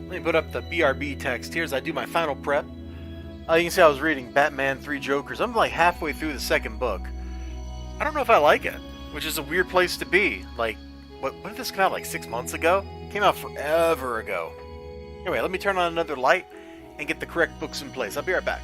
Let me put up the BRB text here as I do my final prep. You can see I was reading Batman 3 Jokers. I'm like halfway through the second book. I don't know if I like it, which is a weird place to be. Like, when did this come out? Like 6 months ago? It came out forever ago. Anyway, let me turn on another light and get the correct books in place. I'll be right back.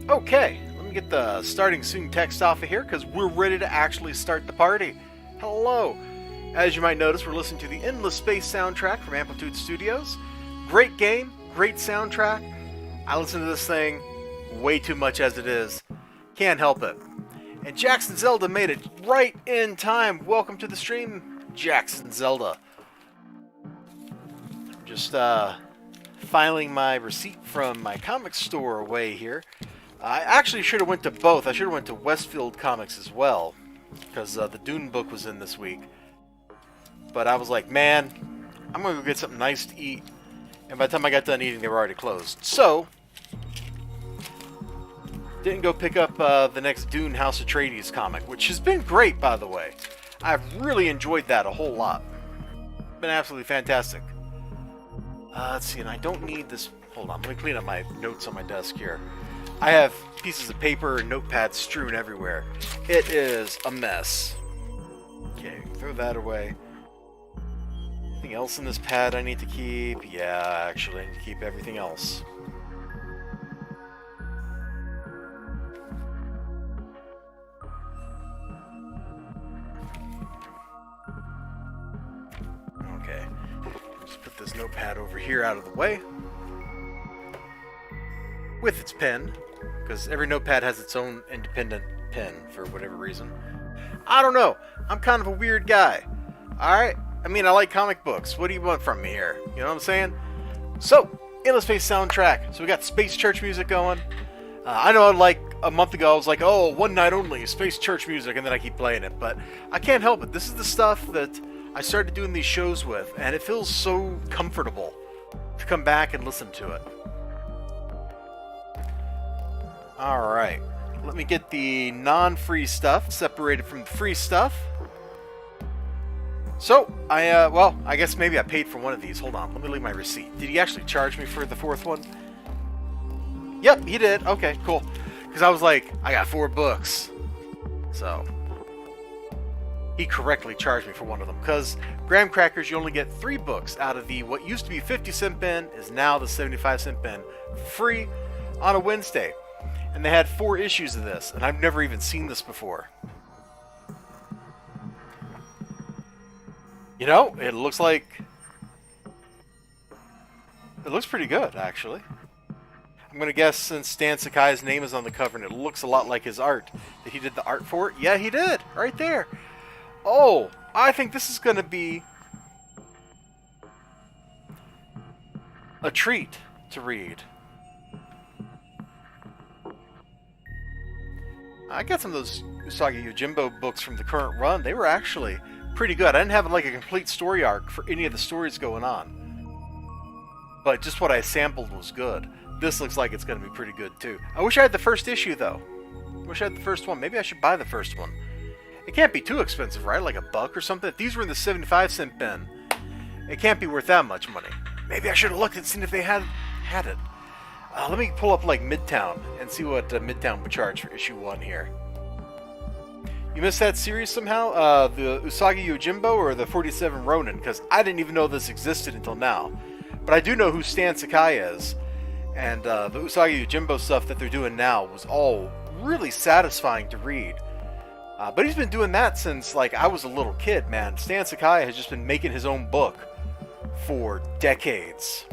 Okay, let me get the starting soon text off of here because we're ready to actually start the party. Hello! As you might notice, we're listening to the Endless Space soundtrack from Amplitude Studios. Great game, great soundtrack. I listen to this thing way too much as it is. Can't help it. And Jackson Zelda made it right in time. Welcome to the stream, Jackson Zelda. Just filing my receipt from my comic store away here. I actually should have went to both. I should have went to Westfield Comics as well, because the Dune book was in this week. But I was like, man, I'm going to go get something nice to eat. And by the time I got done eating, they were already closed. So, didn't go pick up the next Dune House Atreides comic, which has been great, by the way. I've really enjoyed that a whole lot. Been absolutely fantastic. Let's see, and I don't need this. Hold on, let me clean up my notes on my desk here. I have pieces of paper and notepads strewn everywhere. It is a mess. Okay, throw that away. Anything else in this pad I need to keep? Yeah, actually, I need to keep everything else. Okay, just put this notepad over here out of the way. With its pen, because every notepad has its own independent pen for whatever reason. I don't know. I'm kind of a weird guy. Alright? I mean, I like comic books. What do you want from me here? You know what I'm saying? So, Endless Space soundtrack. So we got Space Church music going. I know like a month ago I was like, oh, one night only, Space Church music, and then I keep playing it. But I can't help it. This is the stuff that I started doing these shows with, and it feels so comfortable to come back and listen to it. Alright, let me get the non-free stuff separated from the free stuff. So, I guess maybe I paid for one of these. Hold on, let me leave my receipt. Did he actually charge me for the fourth one? Yep, he did. Okay, cool. Because I was like, I got 4 books. So, he correctly charged me for one of them. Because graham crackers, you only get 3 books out of the, what used to be 50-cent bin, is now the 75-cent bin. Free on a Wednesday. And they had 4 issues of this, and I've never even seen this before. You know, it looks pretty good, actually. I'm going to guess since Stan Sakai's name is on the cover and it looks a lot like his art, that he did the art for it. Yeah, he did, right there. Oh, I think this is going to be a treat to read. I got some of those Usagi Yojimbo books from the current run. They were actually pretty good. I didn't have like a complete story arc for any of the stories going on, but just what I sampled was good. This looks like it's going to be pretty good too. I wish I had the first issue though. I wish I had the first one. Maybe I should buy the first one. It can't be too expensive, right? Like $1 or something. If these were in the 75-cent bin, it can't be worth that much money. Maybe I should have looked and seen if they had it. Let me pull up like Midtown and see what Midtown would charge for issue 1 here. You missed that series somehow? The Usagi Yojimbo or the 47 Ronin? Because I didn't even know this existed until now. But I do know who Stan Sakai is. And the Usagi Yojimbo stuff that they're doing now was all really satisfying to read. But he's been doing that since, like, I was a little kid, man. Stan Sakai has just been making his own book for decades.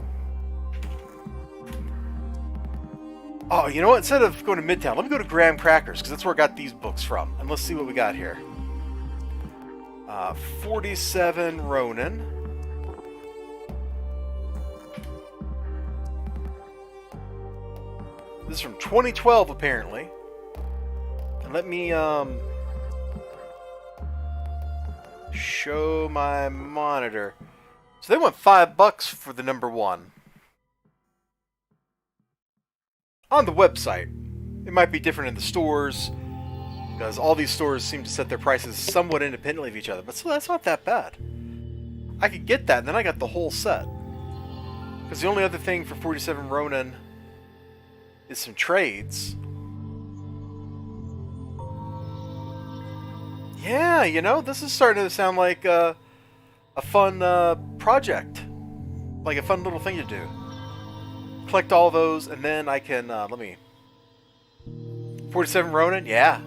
Oh, you know what? Instead of going to Midtown, let me go to Graham Crackers, because that's where I got these books from. And let's see what we got here. 47 Ronin. This is from 2012, apparently. And let me, show my monitor. So they want $5 for the number 1. On the website. It might be different in the stores, because all these stores seem to set their prices somewhat independently of each other. But so that's not that bad. I could get that, and then I got the whole set. Because the only other thing for 47 Ronin is some trades. Yeah, you know, this is starting to sound like a fun project. Like a fun little thing to do. Collect all those, and then I can, let me... 47 Ronin? Yeah.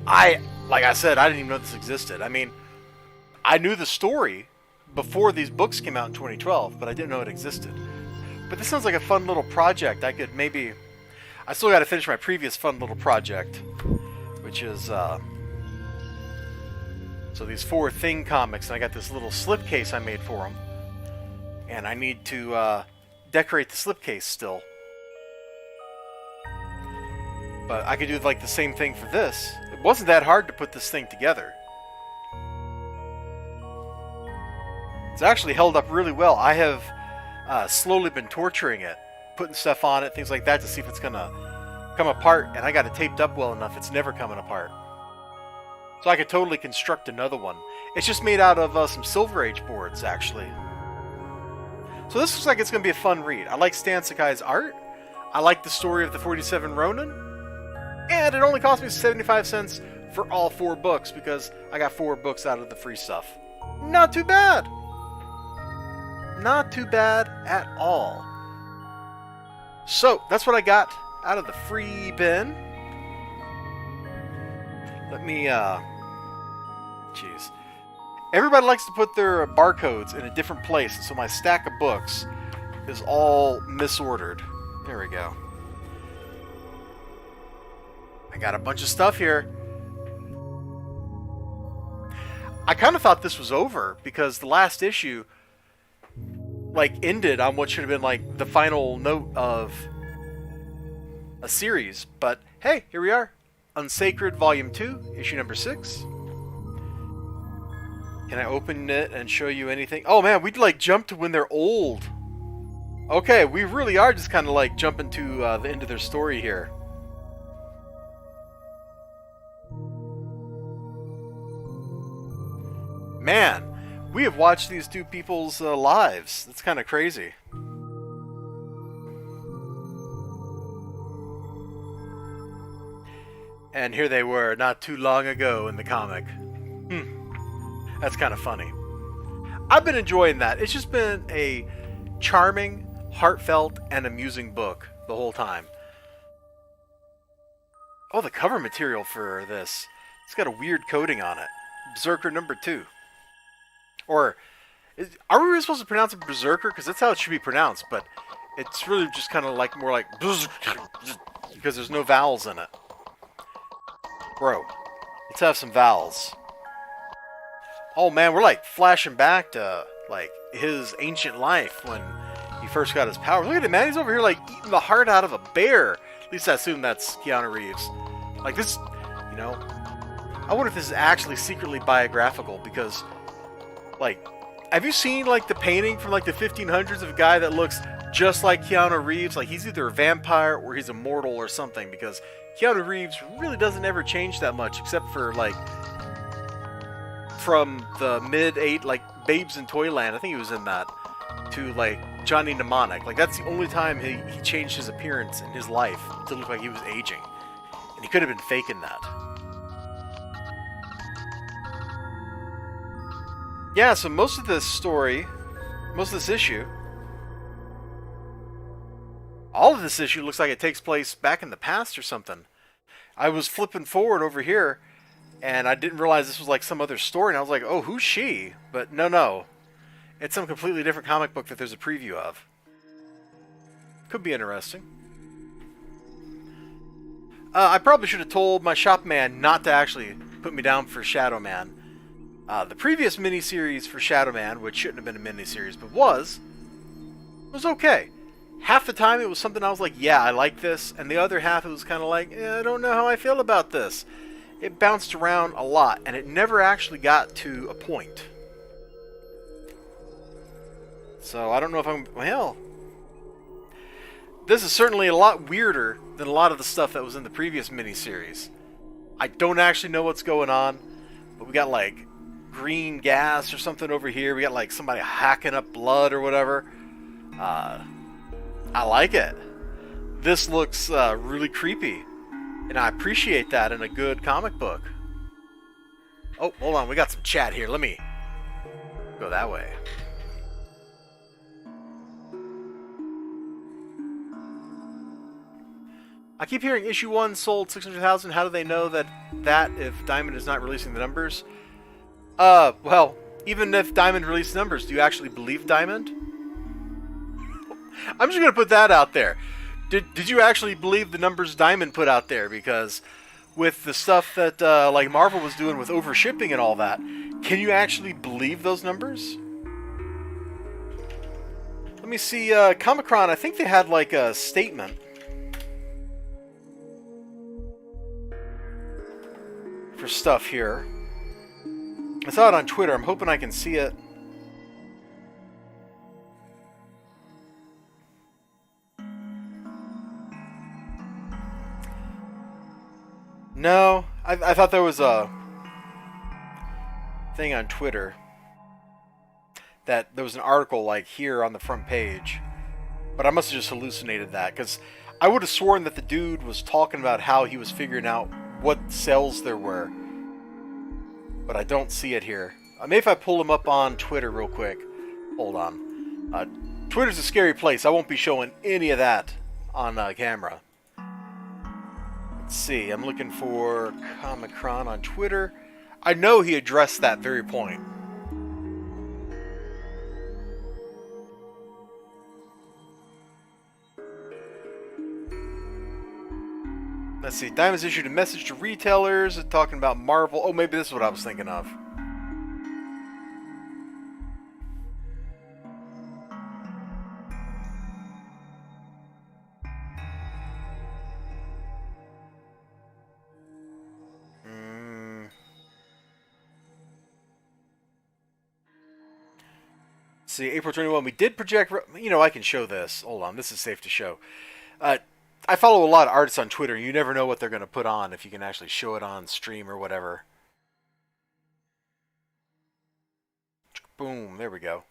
Like I said, I didn't even know this existed. I mean, I knew the story before these books came out in 2012, but I didn't know it existed. But this sounds like a fun little project. I could maybe... I still got to finish my previous fun little project, which is, so these 4 Thing comics, and I got this little slipcase I made for them. And I need to, decorate the slipcase still. But I could do like the same thing for this. It wasn't that hard to put this thing together. It's actually held up really well. I have slowly been torturing it, putting stuff on it, things like that, to see if it's gonna come apart, and I got it taped up well enough it's never coming apart. So I could totally construct another one. It's just made out of some Silver Age boards, actually. So this looks like it's going to be a fun read. I like Stan Sakai's art. I like the story of the 47 Ronin. And it only cost me 75 cents for all 4 books, because I got 4 books out of the free stuff. Not too bad. Not too bad at all. So, that's what I got out of the free bin. Let me, jeez. Everybody likes to put their barcodes in a different place, so my stack of books is all misordered. There we go. I got a bunch of stuff here. I kind of thought this was over, because the last issue, like, ended on what should have been, like, the final note of a series. But, hey, here we are. Unsacred Volume 2, issue number 6. Can I open it and show you anything? Oh man, we'd like jump to when they're old. Okay, we really are just kind of like jumping to the end of their story here. Man, we have watched these 2 people's lives. That's kind of crazy. And here they were, not too long ago in the comic. That's kind of funny. I've been enjoying that. It's just been a charming, heartfelt, and amusing book the whole time. Oh, the cover material for this. It's got a weird coating on it. Berserker number 2. Or, are we really supposed to pronounce it Berserker? Because that's how it should be pronounced, but it's really just kind of like more like because there's no vowels in it. Bro, let's have some vowels. Oh man, we're like flashing back to like his ancient life when he first got his power. Look at him, man. He's over here like eating the heart out of a bear. At least I assume that's Keanu Reeves. Like this, you know. I wonder if this is actually secretly biographical, because like, have you seen like the painting from like the 1500s of a guy that looks just like Keanu Reeves? Like he's either a vampire or he's immortal or something, because Keanu Reeves really doesn't ever change that much, except for like from the mid-8, like Babes in Toyland, I think he was in that, to like Johnny Mnemonic. Like that's the only time he changed his appearance in his life to look like he was aging. And he could have been faking that. Yeah, so most of this story, most of this issue, all of this issue looks like it takes place back in the past or something. I was flipping forward over here, and I didn't realize this was like some other story, and I was like, oh, who's she? But no. It's some completely different comic book that there's a preview of. Could be interesting. I probably should have told my shop man not to actually put me down for Shadow Man. The previous miniseries for Shadow Man, which shouldn't have been a miniseries, but was okay. Half the time it was something I was like, yeah, I like this, and the other half it was kind of like, I don't know how I feel about this. It bounced around a lot, and it never actually got to a point. So I don't know if I'm... Well, this is certainly a lot weirder than a lot of the stuff that was in the previous miniseries. I don't actually know what's going on, but we got like green gas or something over here. We got like somebody hacking up blood or whatever. I like it. This looks really creepy, and I appreciate that in a good comic book. Oh, hold on. We got some chat here. Let me go that way. I keep hearing issue 1 sold 600,000. How do they know that if Diamond is not releasing the numbers? Well, even if Diamond released numbers, do you actually believe Diamond? I'm just going to put that out there. Did you actually believe the numbers Diamond put out there? Because with the stuff that like Marvel was doing with overshipping and all that, can you actually believe those numbers? Let me see. Comic-Con, I think they had like a statement for stuff here. I saw it on Twitter. I'm hoping I can see it. No, I thought there was a thing on Twitter that there was an article like here on the front page, but I must have just hallucinated that, because I would have sworn that the dude was talking about how he was figuring out what cells there were, but I don't see it here. Maybe if I pull him up on Twitter real quick. Hold on. Twitter's a scary place. I won't be showing any of that on camera. Let's see. I'm looking for Comic-Con on Twitter. I know he addressed that very point. Let's see. Diamond's issued a message to retailers talking about Marvel. Oh, maybe this is what I was thinking of. See, April 21, we did project... You know, I can show this. Hold on, this is safe to show. I follow a lot of artists on Twitter. You never know what they're going to put on if you can actually show it on stream or whatever. Boom, there we go.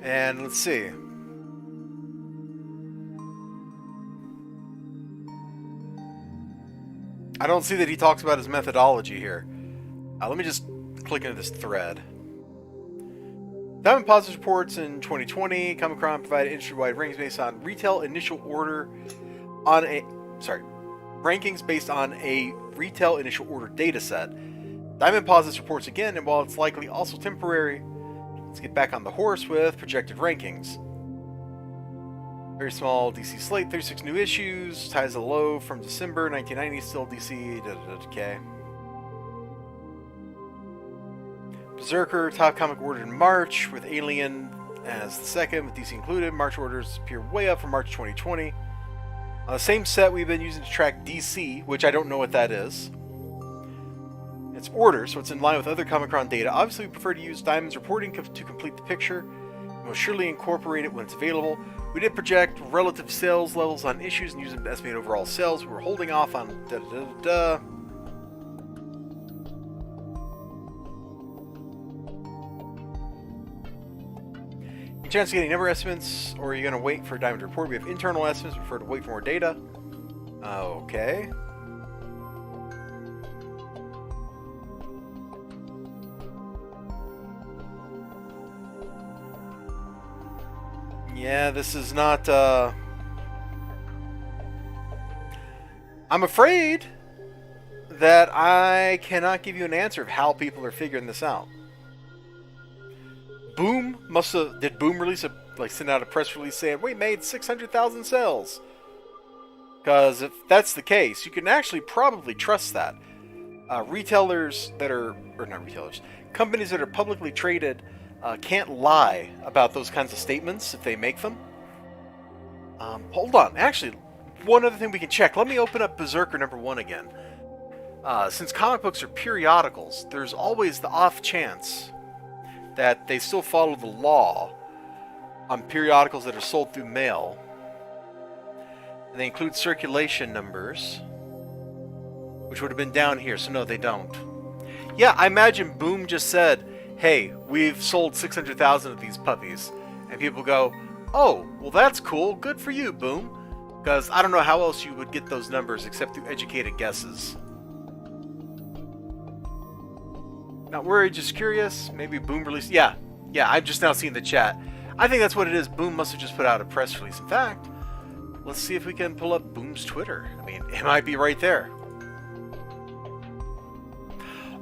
And let's see. I don't see that he talks about his methodology here. Let me just click into this thread. Diamond Positive reports in 2020, Comic-Con provided industry-wide rankings based on retail initial order on a... Sorry. Rankings based on a retail initial order data set. Diamond Positive reports again, and while it's likely also temporary, let's get back on the horse with projected rankings. Very small DC slate, 36 new issues, ties a low from December 1990, still DC, okay. Berserker, top comic ordered in March, with Alien as the second, with DC included. March orders appear way up from March 2020. On the same set we've been using to track DC, which I don't know what that is. It's orders, so it's in line with other Comic-Con data. Obviously, we prefer to use Diamond's reporting to complete the picture. We'll surely incorporate it when it's available. We did project relative sales levels on issues and use them to estimate overall sales. We were holding off on Chance of getting number estimates, or are you going to wait for a diamond report? We have internal estimates. We prefer to wait for more data. Okay. Yeah, this is not, I'm afraid that I cannot give you an answer of how people are figuring this out. Boom did Boom release send out a press release saying, we made 600,000 sales? Because if that's the case, you can actually probably trust that. Retailers that are, or not retailers, companies that are publicly traded can't lie about those kinds of statements if they make them. Hold on, actually, one other thing we can check. Let me open up Berserker #1 again. Since comic books are periodicals, there's always the off chance that they still follow the law on periodicals that are sold through mail. And they include circulation numbers, which would have been down here, so no, they don't. Yeah, I imagine Boom just said, hey, we've sold 600,000 of these puppies. And people go, oh, well that's cool, good for you, Boom. Because I don't know how else you would get those numbers except through educated guesses. Not worried, just curious. Maybe Boom released... Yeah, I've just now seen the chat. I think that's what it is. Boom must have just put out a press release. In fact, let's see if we can pull up Boom's Twitter. I mean, it might be right there.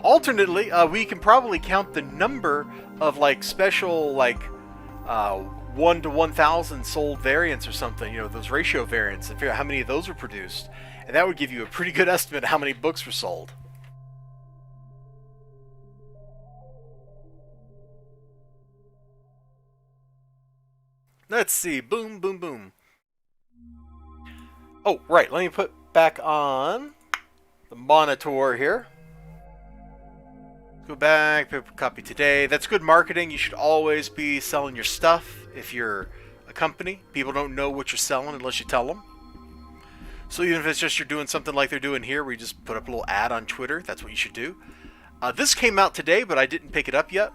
Alternately, we can probably count the number of, special, 1 to 1,000 sold variants or something. You know, those ratio variants, and figure out how many of those were produced. And that would give you a pretty good estimate of how many books were sold. Let's see. Boom, boom, boom. Oh, right. Let me put back on the monitor here. Go back, copy today. That's good marketing. You should always be selling your stuff if you're a company. People don't know what you're selling unless you tell them. So even if it's just you're doing something like they're doing here, where you just put up a little ad on Twitter, that's what you should do. This came out today, but I didn't pick it up yet.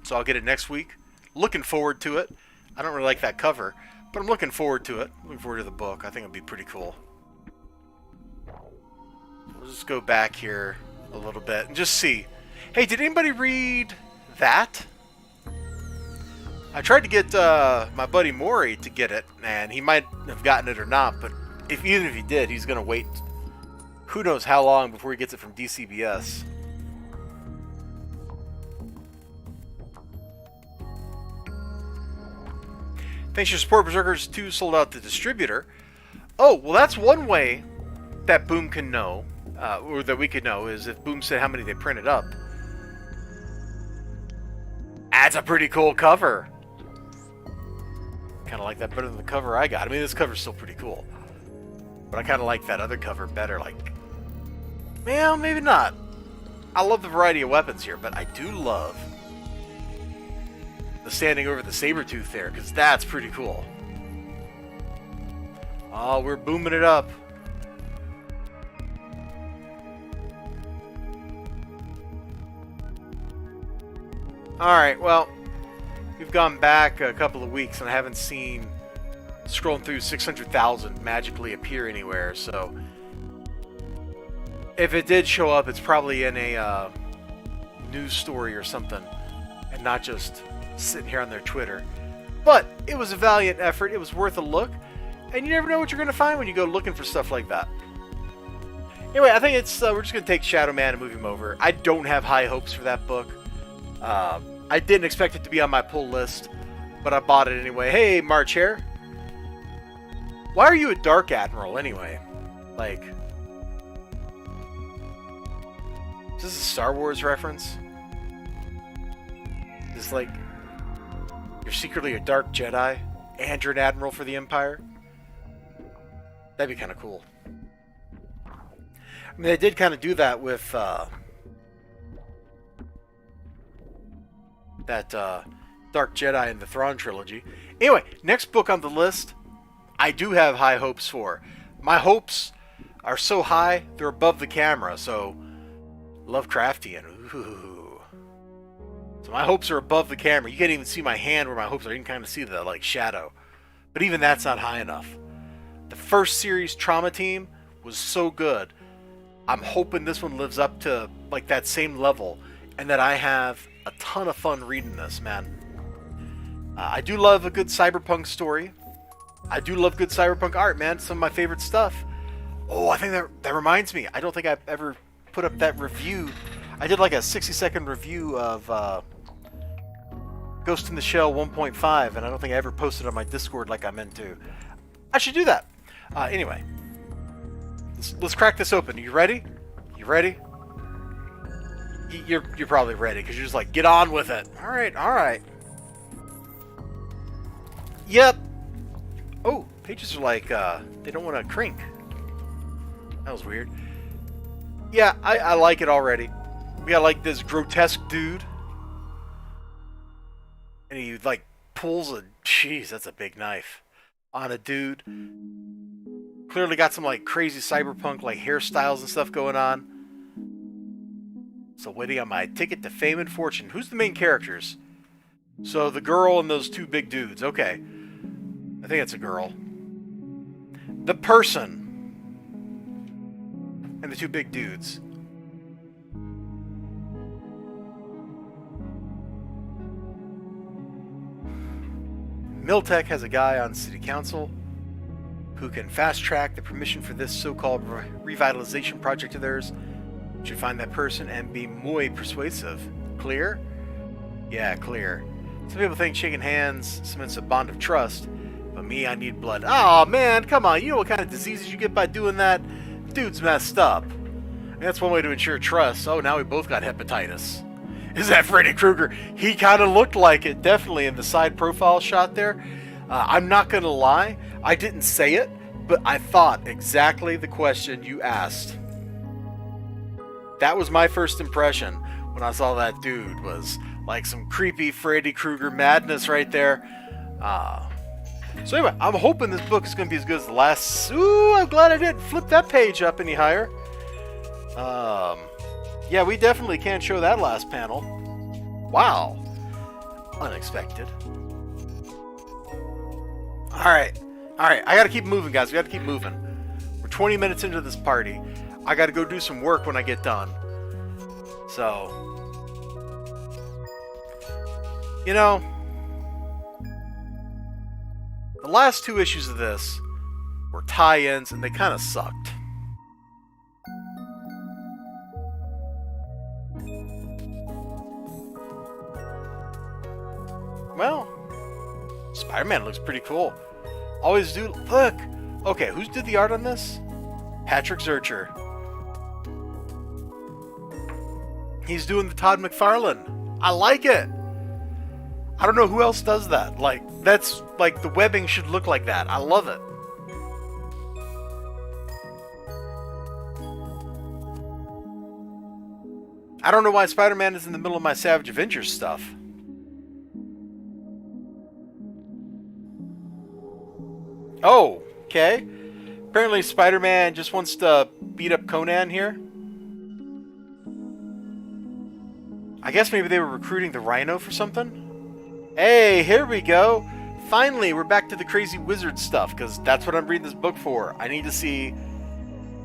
So I'll get it next week. Looking forward to it. I don't really like that cover, but I'm looking forward to it. Looking forward to the book. I think it'll be pretty cool. We'll just go back here a little bit and just see. Hey, did anybody read that? I tried to get my buddy Maury to get it, and he might have gotten it or not, but even if he did, he's going to wait who knows how long before he gets it from DCBS. Thanks for your support. Berserkers 2 sold out the distributor. Oh, well, that's one way that Boom can know, or that we could know, is if Boom said how many they printed up. That's a pretty cool cover. Kind of like that better than the cover I got. I mean, this cover's still pretty cool. But I kind of like that other cover better. Well, maybe not. I love the variety of weapons here, but I do love the standing over the saber tooth there, because that's pretty cool. Oh, we're booming it up. Alright, well, we've gone back a couple of weeks and I haven't seen scrolling through 600,000 magically appear anywhere, so if it did show up, it's probably in a news story or something, and not just sitting here on their Twitter. But it was a valiant effort. It was worth a look, and you never know what you're going to find when you go looking for stuff like that. Anyway, I think it's we're just going to take Shadow Man and move him over. I don't have high hopes for that book. I didn't expect it to be on my pull list, but I bought it anyway. Hey, March Hare. Why are you a Dark Admiral anyway? Is this a Star Wars reference? Is you're secretly a Dark Jedi and you're an Admiral for the Empire? That'd be kind of cool. I mean, they did kind of do that with that Dark Jedi in the Thrawn trilogy. Anyway, next book on the list, I do have high hopes for. My hopes are so high, they're above the camera, so Lovecraftian. Ooh. So my hopes are above the camera. You can't even see my hand where my hopes are. You can kind of see the like shadow. But even that's not high enough. The first series Trauma Team was so good. I'm hoping this one lives up to like that same level, and that I have a ton of fun reading this, man. I do love a good cyberpunk story. I do love good cyberpunk art, man. Some of my favorite stuff. Oh, I think that reminds me. I don't think I've ever put up that review. I did like a 60-second review of Ghost in the Shell 1.5, and I don't think I ever posted on my Discord like I meant to. I should do that. Anyway, let's crack this open. You ready? You ready? You're probably ready because you're just like, get on with it. All right, all right. Yep. Oh, pages are like they don't want to crink. That was weird. Yeah, I like it already. We got like this grotesque dude, and he like pulls a, jeez, that's a big knife on a dude. Clearly got some like crazy cyberpunk like hairstyles and stuff going on. So waiting on my ticket to fame and fortune. Who's the main characters? So the girl and those two big dudes. Okay, I think it's a girl. The person and the two big dudes. Miltech has a guy on city council who can fast-track the permission for this so-called revitalization project of theirs. Should find that person and be muy persuasive. Clear? Yeah, clear. Some people think shaking hands cements a bond of trust, but me, I need blood. Oh man, come on, you know what kind of diseases you get by doing that? Dude's messed up. And that's one way to ensure trust. Oh, now we both got hepatitis. Is that Freddy Krueger? He kind of looked like it, definitely, in the side profile shot there. I'm not going to lie. I didn't say it, but I thought exactly the question you asked. That was my first impression when I saw that dude. Was like some creepy Freddy Krueger madness right there. So anyway, I'm hoping this book is going to be as good as the last. Ooh, I'm glad I didn't flip that page up any higher. Yeah, we definitely can't show that last panel. Wow. Unexpected. Alright. Alright, I gotta keep moving, guys. We gotta keep moving. We're 20 minutes into this party. I gotta go do some work when I get done. So, you know, the last two issues of this were tie-ins, and they kind of sucked. Well, Spider-Man looks pretty cool. Always do. Look! Okay, who did the art on this? Patrick Zurcher. He's doing the Todd McFarlane. I like it! I don't know who else does that. Like, that's, like, the webbing should look like that. I love it. I don't know why Spider-Man is in the middle of my Savage Avengers stuff. Oh, okay. Apparently Spider-Man just wants to beat up Conan here. I guess maybe they were recruiting the Rhino for something? Hey, here we go. Finally, we're back to the crazy wizard stuff, because that's what I'm reading this book for. I need to see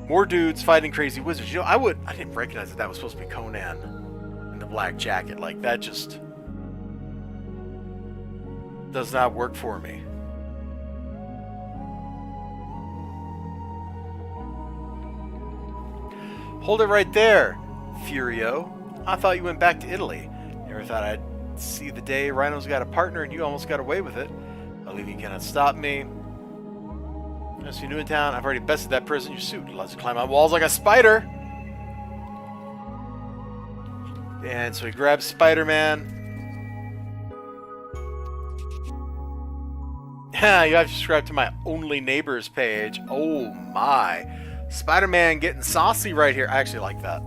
more dudes fighting crazy wizards. You know, I didn't recognize that was supposed to be Conan in the black jacket. Like, that just does not work for me. Hold it right there, Furio. I thought you went back to Italy. Never thought I'd see the day Rhino's got a partner and you almost got away with it. I believe you cannot stop me. As you're new in town, I've already bested that person in your suit. Allows you to climb on walls like a spider. And so he grabs Spider-Man. Yeah, you have to subscribe to my Only Neighbors page. Oh my. Spider-Man getting saucy right here. I actually like that.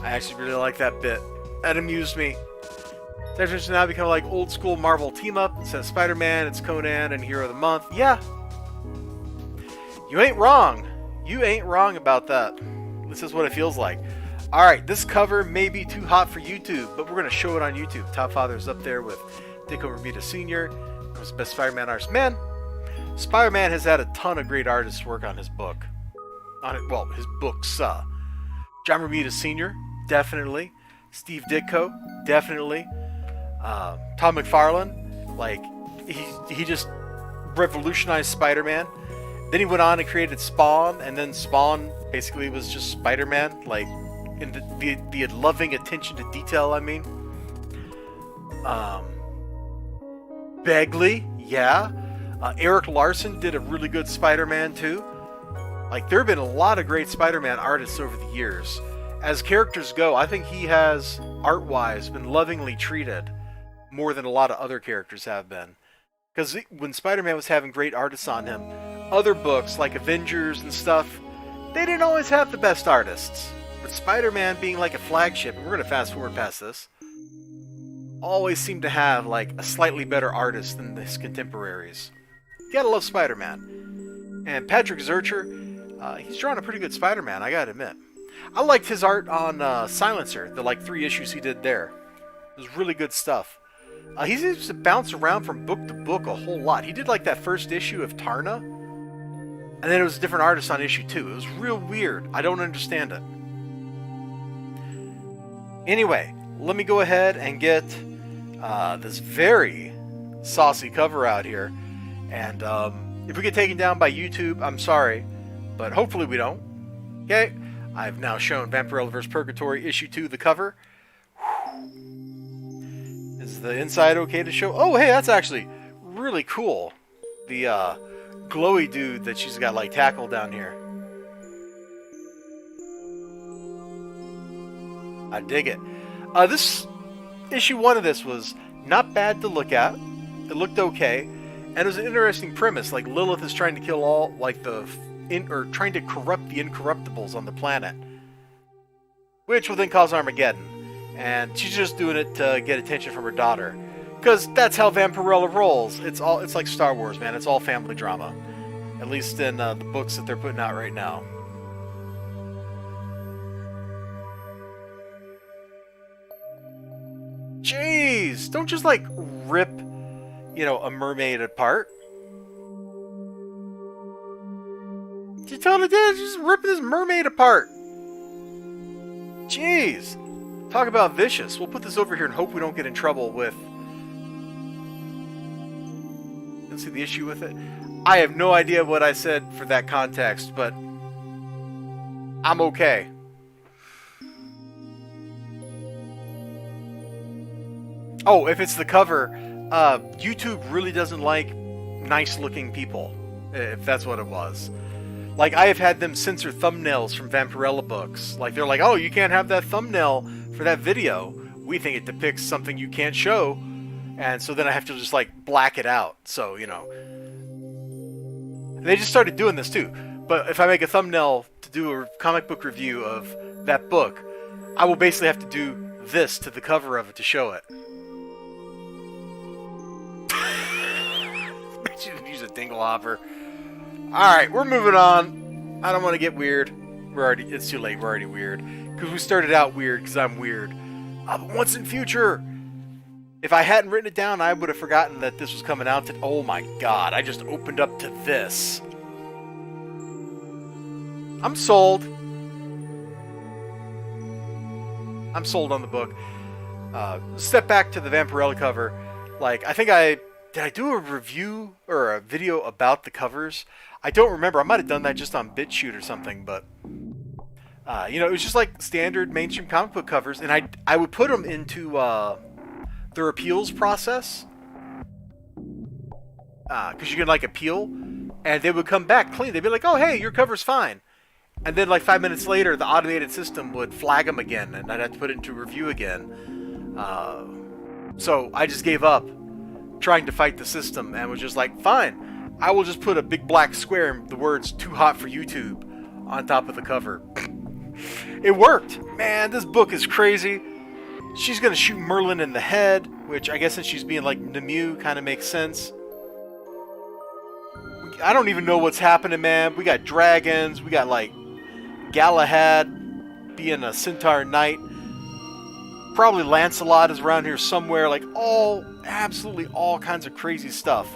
I actually really like that bit. That amused me. There's now become like old school Marvel team up. Instead of Spider-Man, it's Conan and Hero of the Month. Yeah. You ain't wrong. You ain't wrong about that. This is what it feels like. Alright, this cover may be too hot for YouTube, but we're going to show it on YouTube. Top Father's up there with Dicko Ramita Sr. He was the best Spider-Man artist. Man, Spider-Man has had a ton of great artists work on his book. Well, his books. John Romita Sr., definitely. Steve Ditko, definitely. Tom McFarlane, like, he just revolutionized Spider-Man. Then he went on and created Spawn, and then Spawn basically was just Spider-Man, like, in the loving attention to detail, I mean. Begley, yeah. Eric Larson did a really good Spider-Man, too. Like, there have been a lot of great Spider-Man artists over the years. As characters go, I think he has, art-wise, been lovingly treated more than a lot of other characters have been. Because when Spider-Man was having great artists on him, other books, like Avengers and stuff, they didn't always have the best artists. But Spider-Man being like a flagship, and we're going to fast forward past this, always seemed to have, like, a slightly better artist than his contemporaries. You gotta love Spider-Man. And Patrick Zurcher, he's drawn a pretty good Spider-Man, I gotta admit. I liked his art on Silencer, the like 3 issues he did there. It was really good stuff. He seems to bounce around from book to book a whole lot. He did like that first issue of Tarna, and then it was a different artist on issue 2. It was real weird. I don't understand it. Anyway, let me go ahead and get this very saucy cover out here. And if we get taken down by YouTube, I'm sorry, but hopefully we don't. Okay, I've now shown Vampirella vs. Purgatory issue 2, the cover. Is the inside okay to show? Oh, hey, that's actually really cool. The glowy dude that she's got like tackled down here. I dig it. This issue 1 of this was not bad to look at. It looked okay. And it was an interesting premise, like Lilith is trying to kill all, like, trying to corrupt the incorruptibles on the planet. Which will then cause Armageddon. And she's just doing it to get attention from her daughter. Because that's how Vampirella rolls. It's like Star Wars, man. It's all family drama. At least in the books that they're putting out right now. Jeez! Don't just, like, rip, you know, a mermaid apart. You tell the dad, just ripping this mermaid apart. Jeez. Talk about vicious. We'll put this over here and hope we don't get in trouble with... Let's see the issue with it. I have no idea what I said for that context, but I'm okay. Oh, if it's the cover, YouTube really doesn't like nice-looking people, if that's what it was. Like, I have had them censor thumbnails from Vampirella books. Like, they're like, oh, you can't have that thumbnail for that video. We think it depicts something you can't show. And so then I have to just, like, black it out. So, you know. They just started doing this, too. But if I make a thumbnail to do a comic book review of that book, I will basically have to do this to the cover of it to show it. She didn't use a dingle hopper. Alright, we're moving on. I don't want to get weird. It's too late, we're already weird. Because we started out weird, because I'm weird. But once in future, if I hadn't written it down, I would have forgotten that this was coming out. Oh my god, I just opened up to this. I'm sold. I'm sold on the book. Step back to the Vampirella cover. Like, I think did I do a review or a video about the covers? I don't remember. I might have done that just on BitChute or something, but you know, it was just like standard mainstream comic book covers, and I would put them into their appeals process, because you can like appeal, and they would come back clean. They'd be like, "Oh, hey, your cover's fine," and then like 5 minutes later, the automated system would flag them again, and I'd have to put it into review again. So I just gave up trying to fight the system and was just like, fine, I will just put a big black square and the words "too hot for YouTube" on top of the cover. It worked. Man, this book is crazy. She's gonna shoot Merlin in the head, which I guess since she's being like Nemu kind of makes sense. I don't even know what's happening, man. We got dragons, we got like Galahad, being a Centaur Knight. Probably Lancelot is around here somewhere. Like, absolutely all kinds of crazy stuff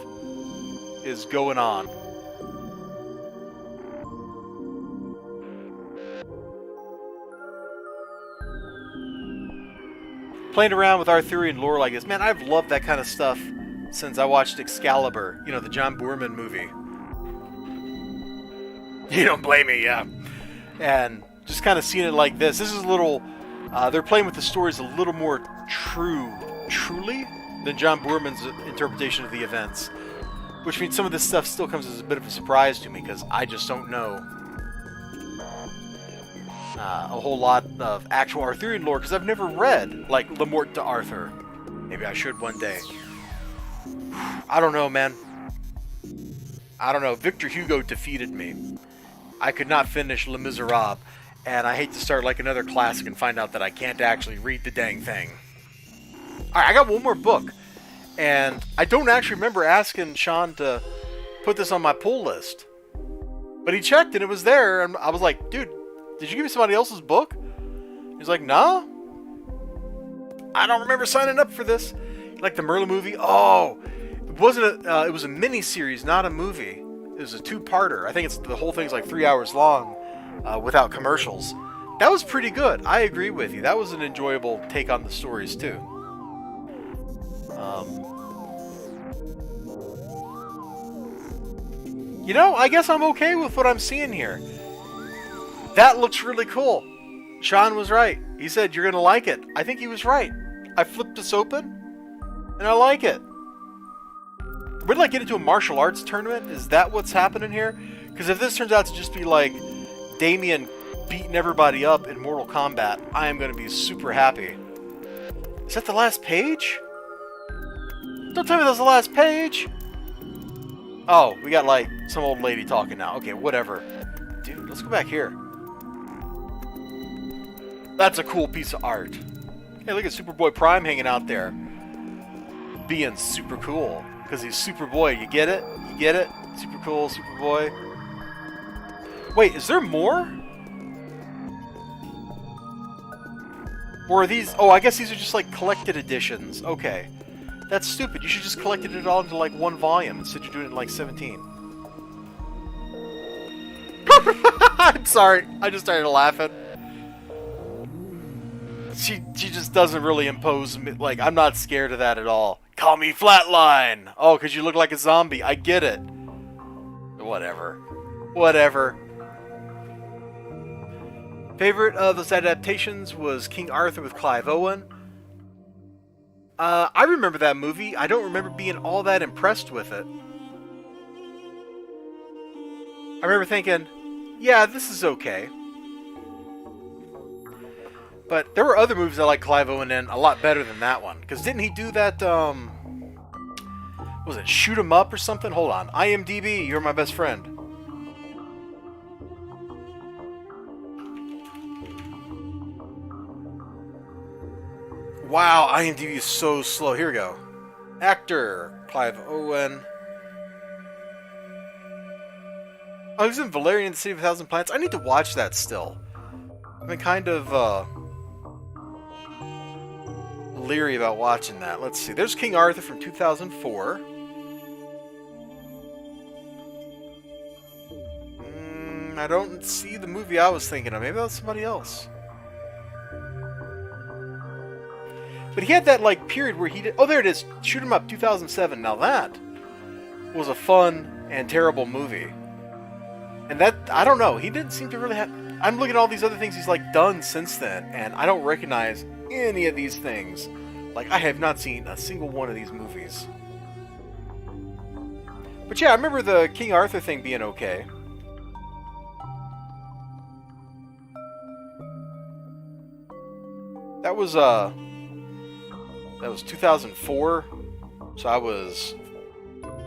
is going on. Playing around with Arthurian lore like this. Man, I've loved that kind of stuff since I watched Excalibur. You know, the John Boorman movie. You don't blame me, yeah. And just kind of seeing it like this. This is a little... they're playing with the stories a little more truly than John Boorman's interpretation of the events. Which means some of this stuff still comes as a bit of a surprise to me, because I just don't know a whole lot of actual Arthurian lore, because I've never read, like, Le Morte d'Arthur. Maybe I should one day. I don't know, man. I don't know. Victor Hugo defeated me. I could not finish Les Miserables, and I hate to start like another classic and find out that I can't actually read the dang thing. Alright, I got one more book, and I don't actually remember asking Sean to put this on my pull list. But he checked, and it was there, and I was like, dude, did you give me somebody else's book? He's like, no. I don't remember signing up for this. Like the Merlin movie. Oh, it wasn't it was a mini-series, not a movie. It was a two-parter. I think the whole thing's like 3 hours long without commercials. That was pretty good. I agree with you. That was an enjoyable take on the stories, too. You know, I guess I'm okay with what I'm seeing here. That looks really cool. Sean was right. He said, you're going to like it. I think he was right. I flipped this open, and I like it. Would like get into a martial arts tournament? Is that what's happening here? Because if this turns out to just be like Damien beating everybody up in Mortal Kombat, I am going to be super happy. Is that the last page? Don't tell me that's the last page. Oh, we got like some old lady talking now. Okay, whatever. Dude, let's go back here. That's a cool piece of art. Hey, look at Superboy Prime hanging out there. Being super cool. Because he's Superboy. You get it? You get it? Super cool, Superboy. Wait, is there more? Or are these... Oh, I guess these are just like collected editions. Okay. That's stupid. You should just collected it all into like one volume instead of doing it in like 17. I'm sorry. I just started laughing. She just doesn't really impose me. Like, I'm not scared of that at all. Call me Flatline. Oh, because you look like a zombie. I get it. Whatever. Whatever. Favorite of those adaptations was King Arthur with Clive Owen. I remember that movie. I don't remember being all that impressed with it. I remember thinking, yeah, this is okay. But there were other movies I like Clive Owen in a lot better than that one. Because didn't he do that, was it Shoot 'em Up or something? Hold on. IMDb, you're my best friend. Wow, IMDb is so slow. Here we go. Actor, Clive Owen. Oh, he's in Valerian, the City of a Thousand Planets. I need to watch that still. I've been kind of, leery about watching that. Let's see. There's King Arthur from 2004. I don't see the movie I was thinking of. Maybe that was somebody else. But he had that, like, period where he did... Oh, there it is. Shoot 'em Up, 2007. Now that was a fun and terrible movie. And that... I don't know. He didn't seem to really have... I'm looking at all these other things he's, like, done since then, and I don't recognize any of these things. Like, I have not seen a single one of these movies. But yeah, I remember the King Arthur thing being okay. That was 2004, so I was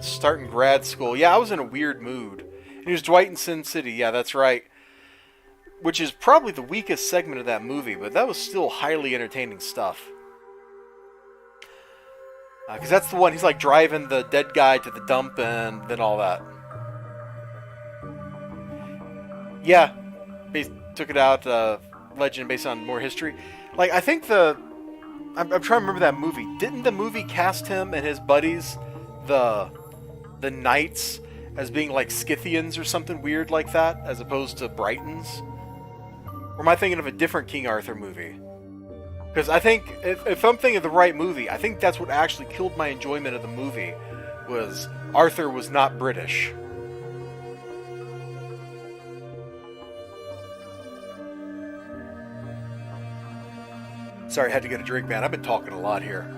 starting grad school. Yeah, I was in a weird mood. And he was Dwight in Sin City, yeah, that's right. Which is probably the weakest segment of that movie, but that was still highly entertaining stuff. Because that's the one, he's like driving the dead guy to the dump and then all that. Yeah, he took it out legend based on more history. Like, I think I'm trying to remember that movie. Didn't the movie cast him and his buddies, the Knights, as being like Scythians or something weird like that, as opposed to Britons? Or am I thinking of a different King Arthur movie? Because I think, if I'm thinking of the right movie, I think that's what actually killed my enjoyment of the movie, was Arthur was not British. Sorry, I had to get a drink, man. I've been talking a lot here.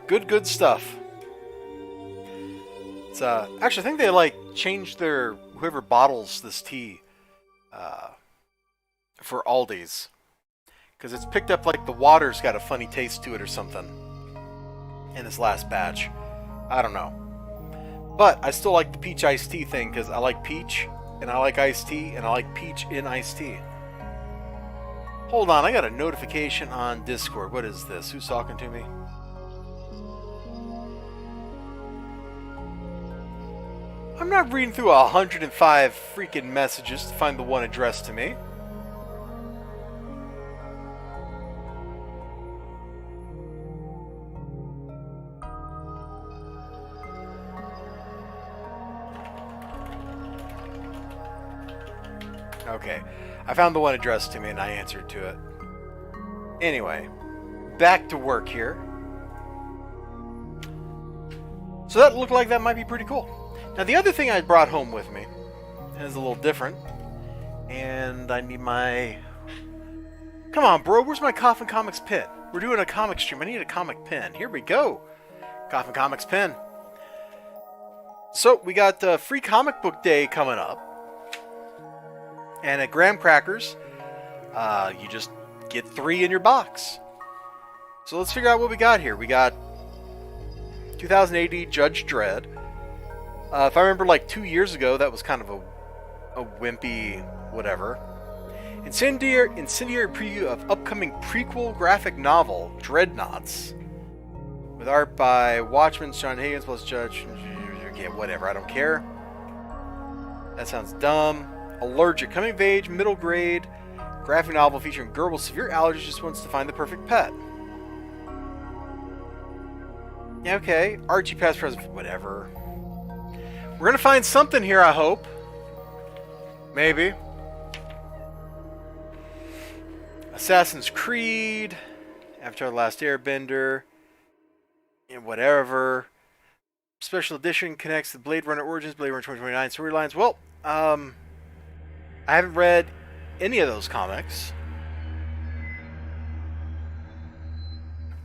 Good stuff. It's actually, I think they like changed their whoever bottles this tea for Aldi's, because it's picked up like the water's got a funny taste to it or something in this last batch. I don't know, but I still like the peach iced tea thing because I like peach and I like iced tea and I like peach in iced tea. Hold on, I got a notification on Discord. What is this? Who's talking to me? I'm not reading through 105 freaking messages to find the one addressed to me. Okay, I found the one addressed to me and I answered to it. Anyway, back to work here. So that looked like that might be pretty cool. Now, the other thing I brought home with me is a little different, and I need my... Come on, bro, where's my Coffin Comics pin? We're doing a comic stream. I need a comic pin. Here we go. Coffin Comics pin. So, we got Free Comic Book Day coming up. And at Graham Crackers, you just get 3 in your box. So let's figure out what we got here. We got 2080 Judge Dredd. If I remember, like 2 years ago, that was kind of a wimpy whatever. Incendiary preview of upcoming prequel graphic novel, Dreadnoughts. With art by Watchman, Sean Higgins, plus Judge... Okay, whatever, I don't care. That sounds dumb. Allergic, coming of age, middle grade, graphic novel featuring a girl with severe allergies just wants to find the perfect pet. Yeah, okay. Archie, past, present, whatever. We're gonna find something here, I hope. Maybe. Assassin's Creed, Avatar: The Last Airbender, and whatever. Special edition connects the Blade Runner Origins, Blade Runner 2029 storylines. Well, I haven't read any of those comics.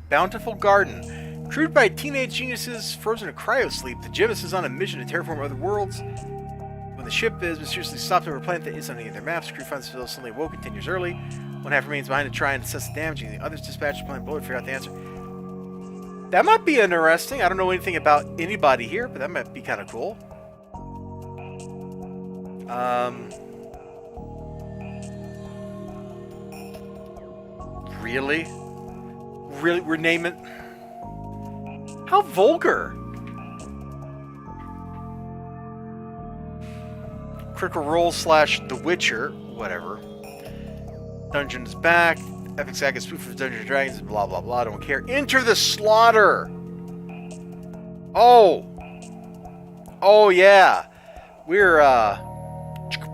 Bountiful Garden. Crewed by teenage geniuses frozen in cryosleep, the Jivis is on a mission to terraform other worlds. When the ship is mysteriously stopped over a planet that isn't on any of their maps, crew finds themselves suddenly awoken 10 years early. One half remains behind to try and assess the damage, and the others dispatched to planet below to figure out the answer. That might be interesting. I don't know anything about anybody here, but that might be kind of cool. Really? Really? We're naming... How vulgar! Critical Role / The Witcher, whatever. Dungeon's back. Epic Saga spoof of Dungeons & Dragons, blah blah blah, don't care. Enter the Slaughter! Oh! Oh yeah! We're,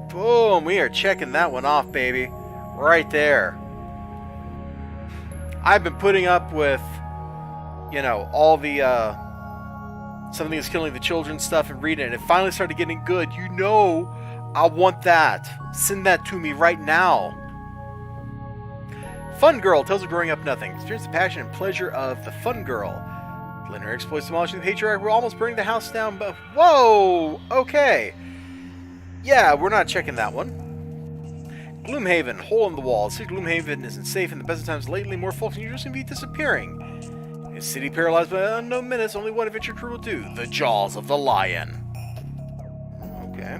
boom! We are checking that one off, baby. Right there. I've been putting up with, you know, all the, Something is Killing the Children stuff and reading it, and it finally started getting good. You know, I want that. Send that to me right now. Fun Girl tells of growing up nothing. Experience the passion and pleasure of the Fun Girl. Linear exploits demolishing the patriarch. We're almost burning the house down, but whoa! Okay. Yeah, we're not checking that one. Gloomhaven, Hole in the Wall. The city of Gloomhaven isn't safe in the best of times lately. More folks than usual seem to be disappearing. A city paralyzed by an unknown menace. Only one adventure crew will do. The Jaws of the Lion. Okay.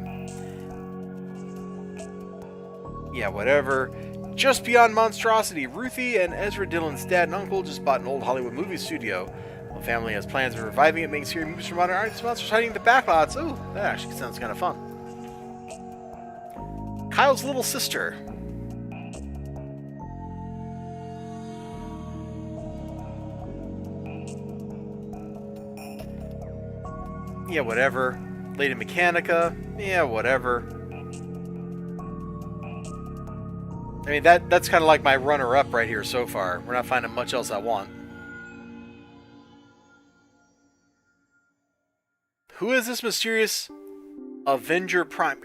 Yeah, whatever. Just Beyond Monstrosity. Ruthie and Ezra Dillon's dad and uncle just bought an old Hollywood movie studio. The family has plans of reviving it, making serious moves for modern artists, monsters hiding in the backlots. Ooh, that actually sounds kind of fun. Kyle's little sister. Yeah, whatever. Lady Mechanica. Yeah, whatever. I mean, that's kind of like my runner-up right here so far. We're not finding much else I want. Who is this mysterious Avenger Prime?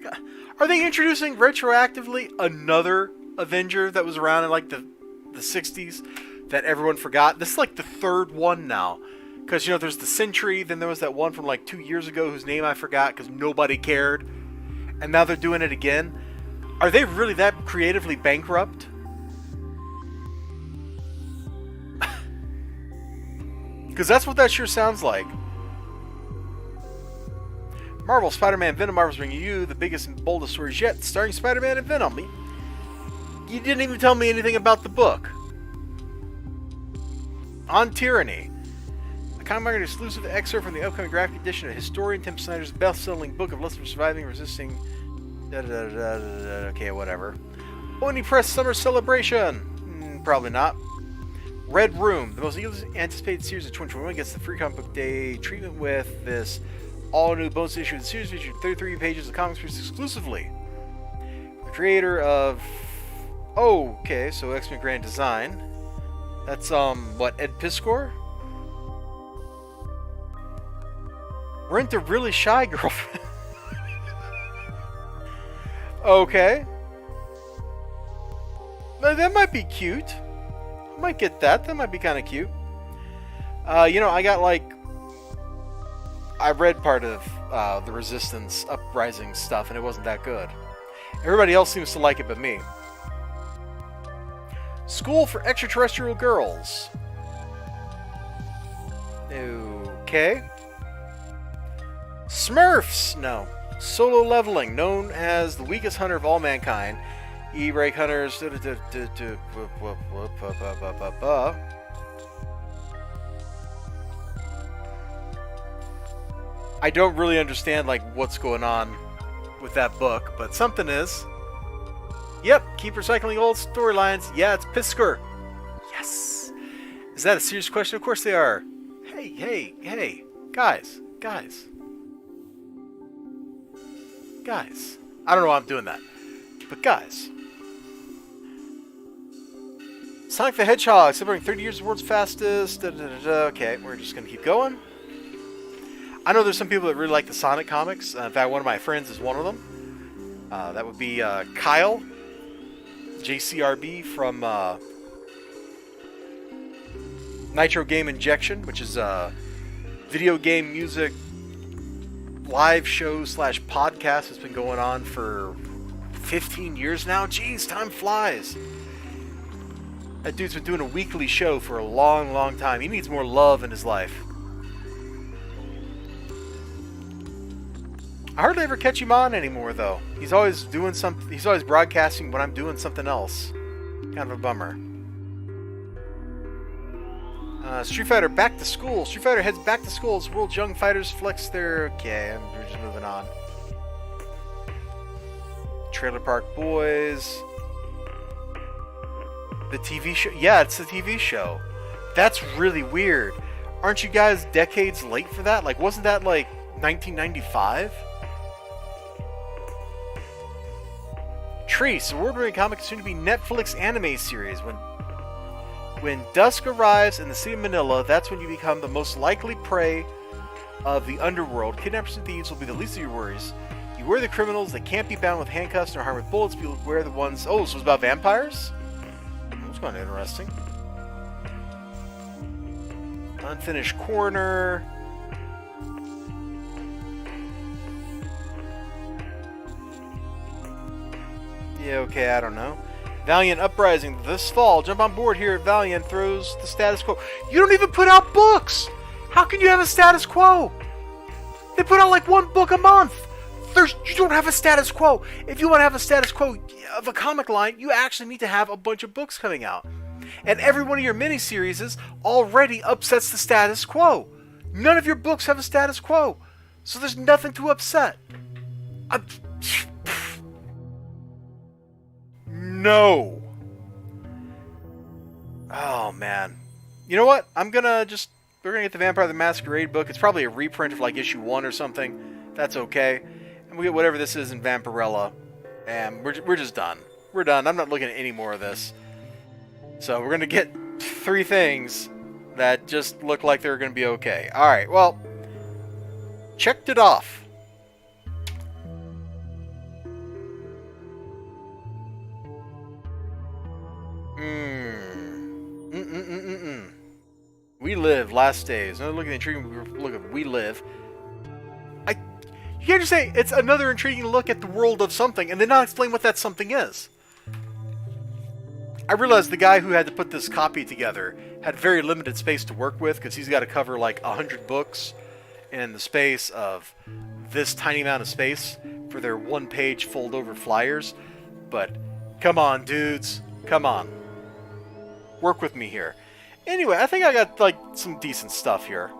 Are they introducing retroactively another Avenger that was around in like the 60s that everyone forgot? This is like the third one now. Because, you know, there's the Sentry, then there was that one from like 2 years ago whose name I forgot because nobody cared. And now they're doing it again. Are they really that creatively bankrupt? Because that's what that sure sounds like. Marvel, Spider-Man, Venom. Marvel's bringing you the biggest and boldest stories yet, starring Spider-Man and Venom. You didn't even tell me anything about the book. On Tyranny. A comic market exclusive excerpt from the upcoming graphic edition of historian Tim Snyder's best-selling book of lessons for surviving, resisting... Okay, whatever. Oni Press Summer Celebration. Probably not. Red Room, the most anticipated series of 2021, gets the free comic book day treatment with this all-new bonus issue of the series featuring 33 pages of comics exclusively. The creator of... Oh, okay, so X-Men Grand Design. That's, what, Ed Piskor? Rent a Really Shy Girlfriend. Okay. That might be cute. I might get that. That might be kind of cute. You know, I got like... I read part of the Resistance Uprising stuff, and it wasn't that good. Everybody else seems to like it but me. School for Extraterrestrial Girls. Okay. Smurfs! No. Solo Leveling, known as the weakest hunter of all mankind. E-Break Hunters... I don't really understand, like, what's going on with that book, but something is. Yep, keep recycling old storylines. Yeah, it's Piskor. Yes! Is that a serious question? Of course they are. Hey. Guys. I don't know why I'm doing that. But guys. Sonic the Hedgehog, celebrating 30 years of the world's fastest. Okay, we're just going to keep going. I know there's some people that really like the Sonic comics. In fact, one of my friends is one of them. That would be Kyle, JCRB from Nitro Game Injection, which is a video game music live show / podcast that's been going on for 15 years now. Jeez, time flies. That dude's been doing a weekly show for a long time. He needs more love in his life. I hardly ever catch him on anymore, though. He's always doing something. He's always broadcasting when I'm doing something else. Kind of a bummer. Street Fighter back to school. Street Fighter heads back to school as world's young fighters flex their... Okay, we're just moving on. Trailer Park Boys. The TV show. Yeah, it's the TV show. That's really weird. Aren't you guys decades late for that? Like, wasn't that like 1995? Trace, award-winning comic, soon to be Netflix anime series. When dusk arrives in the city of Manila, that's when you become the most likely prey of the underworld. Kidnappers and thieves will be the least of your worries. You wear the criminals that can't be bound with handcuffs nor harmed with bullets. You wear the ones... Oh, so it's about vampires? That's kind of interesting. Unfinished Corner. Yeah, okay, I don't know. Valiant Uprising this fall. Jump on board here at Valiant. Throws the status quo. You don't even put out books! How can you have a status quo? They put out like one book a month. You don't have a status quo. If you want to have a status quo of a comic line, you actually need to have a bunch of books coming out. And every one of your miniseries already upsets the status quo. None of your books have a status quo. So there's nothing to upset. No. Oh, man. You know what? We're gonna get the Vampire the Masquerade book. It's probably a reprint of like issue 1 or something. That's okay. And we get whatever this is in Vampirella. And we're just done. We're done. I'm not looking at any more of this. So we're gonna get 3 things that just look like they're gonna be okay. Alright, well, checked it off. We Live, Last Days. Another look at the intriguing look at We Live. You can't just say it's another intriguing look at the world of something and then not explain what that something is. I realized the guy who had to put this copy together had very limited space to work with because he's got to cover like 100 books in the space of this tiny amount of space for their one-page fold-over flyers. But come on, dudes. Come on. Work with me here. Anyway, I think I got like some decent stuff here.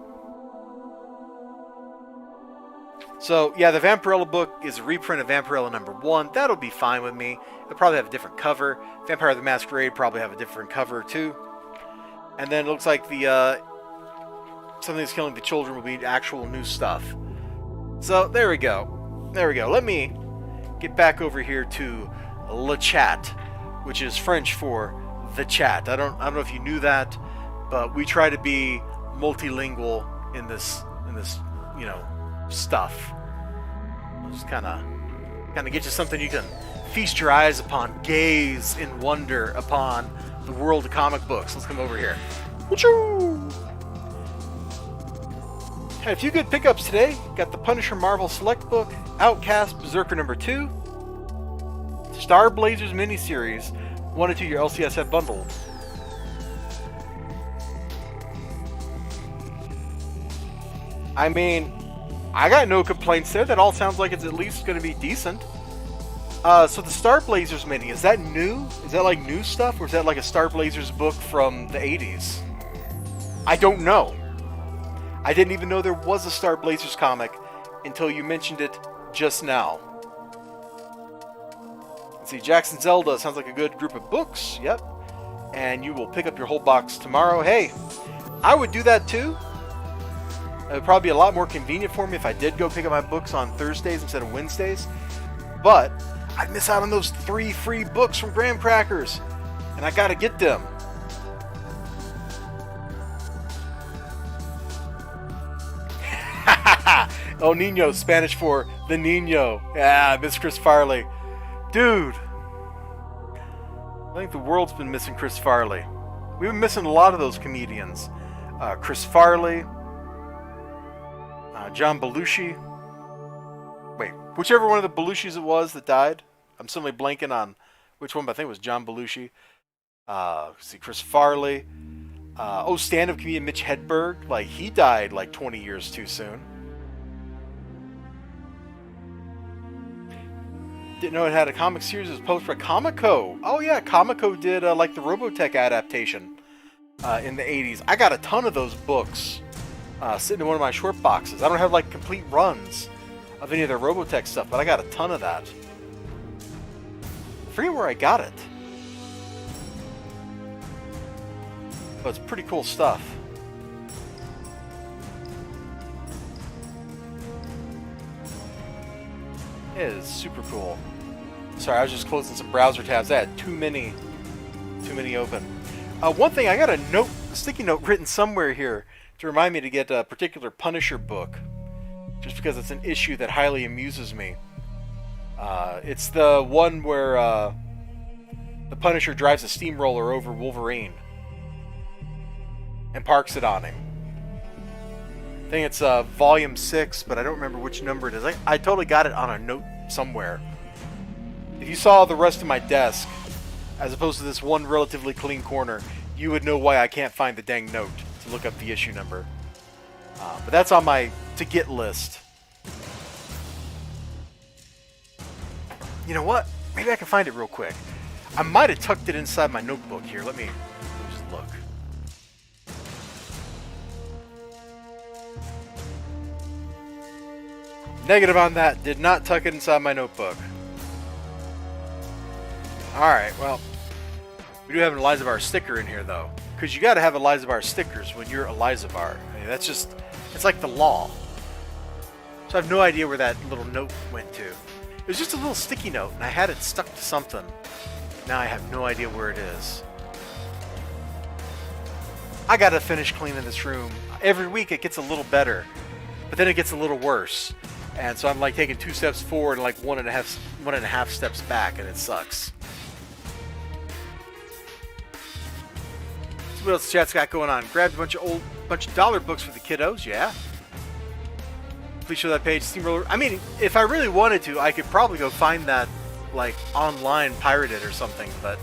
So, yeah, the Vampirella book is a reprint of Vampirella #1. That'll be fine with me. It'll probably have a different cover. Vampire the Masquerade probably have a different cover, too. And then it looks like the, Something's Killing the Children will be actual new stuff. So, there we go. There we go. Let me get back over here to Le Chat, which is French for the chat. I don't know if you knew that, but we try to be multilingual in this, you know, stuff. Just kind of get you something you can feast your eyes upon, gaze in wonder upon the world of comic books. Let's come over here. Woo-choo! Had a few good pickups today. Got the Punisher Marvel Select book, Outcast Berserker #2, Star Blazers miniseries, 1 and 2 your LCS bundled. I mean, I got no complaints there. That all sounds like it's at least going to be decent. So the Star Blazers mini, is that new? Is that like new stuff? Or is that like a Star Blazers book from the 80s? I don't know. I didn't even know there was a Star Blazers comic until you mentioned it just now. Let's see, Jackson Zelda sounds like a good group of books. Yep. And you will pick up your whole box tomorrow. Hey, I would do that too. It would probably be a lot more convenient for me if I did go pick up my books on Thursdays instead of Wednesdays. But I'd miss out on those 3 free books from Graham Crackers. And I gotta get them. El Nino, Spanish for the Nino. Yeah, I miss Chris Farley. Dude. I think the world's been missing Chris Farley. We've been missing a lot of those comedians. Chris Farley. John Belushi. Wait, whichever one of the Belushis it was that died. I'm suddenly blanking on which one, but I think it was John Belushi. Let's see, Chris Farley. Stand-up comedian Mitch Hedberg. Like, he died like 20 years too soon. Didn't know it had a comic series. It was posted by Comico. Oh yeah, Comico did like the Robotech adaptation in the 80s. I got a ton of those books sitting in one of my short boxes. I don't have like complete runs of any of their Robotech stuff, but I got a ton of that. I forget where I got it. But it's pretty cool stuff. It is super cool. Sorry, I was just closing some browser tabs. I had too many open. One thing, I got a sticky note written somewhere here to remind me to get a particular Punisher book, just because it's an issue that highly amuses me. It's the one where the Punisher drives a steamroller over Wolverine and parks it on him. I think it's volume 6, but I don't remember which number it is. I totally got it on a note somewhere. If you saw the rest of my desk, as opposed to this one relatively clean corner, you would know why I can't find the dang note to look up the issue number. But that's on my to-get list. You know what? Maybe I can find it real quick. I might have tucked it inside my notebook here. Let me look. Negative on that. Did not tuck it inside my notebook. Alright, well, we do have an elizibar sticker in here, though. Because you got to have elizibar stickers when you're elizibar. I mean, that's just, it's like the law. So I have no idea where that little note went to. It was just a little sticky note, and I had it stuck to something. Now I have no idea where it is. I gotta finish cleaning this room. Every week it gets a little better, but then it gets a little worse. And so I'm like taking 2 steps forward and like one and a half steps back, and it sucks. So what else chat's got going on? Grabbed a bunch of dollar books for the kiddos, yeah. Please show that page, Steamroller. I mean, if I really wanted to, I could probably go find that like online pirated or something, but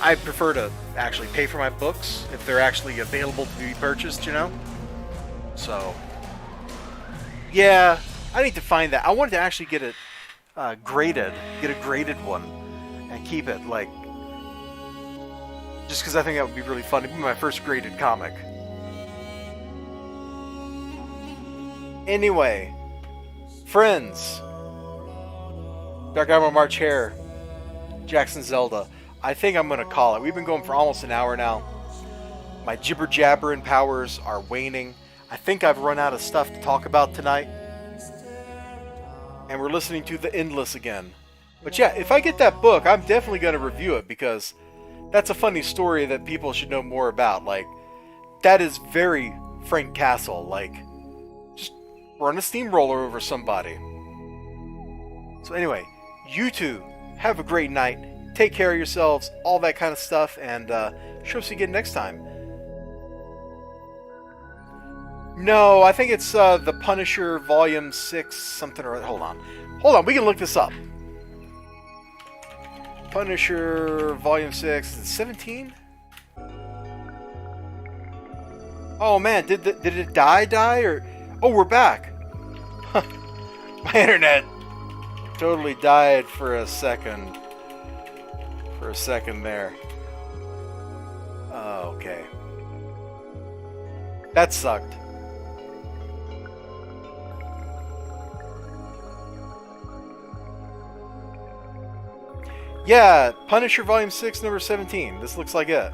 I prefer to actually pay for my books if they're actually available to be purchased, you know? So, yeah, I need to find that. I wanted to actually get it graded, get a graded one, and keep it, like, just because I think that would be really fun. It'd be my first graded comic. Anyway, friends, Dark Armor March Hare, Jackson Zelda. I think I'm going to call it. We've been going for almost an hour now. My jibber-jabbering powers are waning. I think I've run out of stuff to talk about tonight. And we're listening to The Endless again. But yeah, if I get that book, I'm definitely going to review it, because that's a funny story that people should know more about. Like, that is very Frank Castle. Like, just run a steamroller over somebody. So anyway, you two, have a great night. Take care of yourselves, all that kind of stuff, and show us again next time. No, I think it's The Punisher Volume 6, something or other. Hold on, we can look this up. Punisher Volume 6, is it 17? Oh man, did it die, or... Oh, we're back! My internet totally died for a second. There. Oh, okay. That sucked. Yeah, Punisher Volume 6, number 17. This looks like it.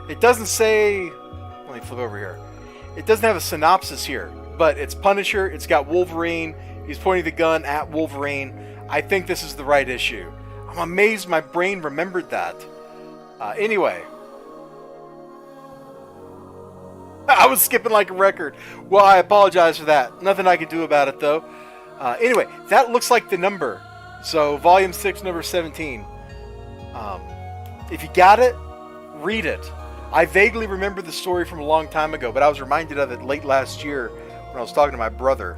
It doesn't say... Let me flip over here. It doesn't have a synopsis here, but it's Punisher, it's got Wolverine, he's pointing the gun at Wolverine. I think this is the right issue. I'm amazed my brain remembered that. Anyway. I was skipping like a record. Well, I apologize for that. Nothing I can do about it, though. Anyway, that looks like the number. So, Volume 6, number 17. If you got it, read it. I vaguely remember the story from a long time ago, but I was reminded of it late last year when I was talking to my brother.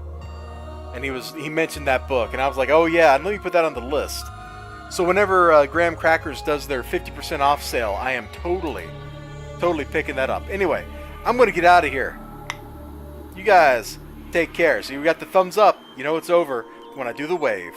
And he mentioned that book, and I was like, oh yeah, let me put that on the list. So whenever Graham Crackers does their 50% off sale, I am totally picking that up. Anyway, I'm going to get out of here. You guys, take care. So you got the thumbs up. You know it's over when I do the wave.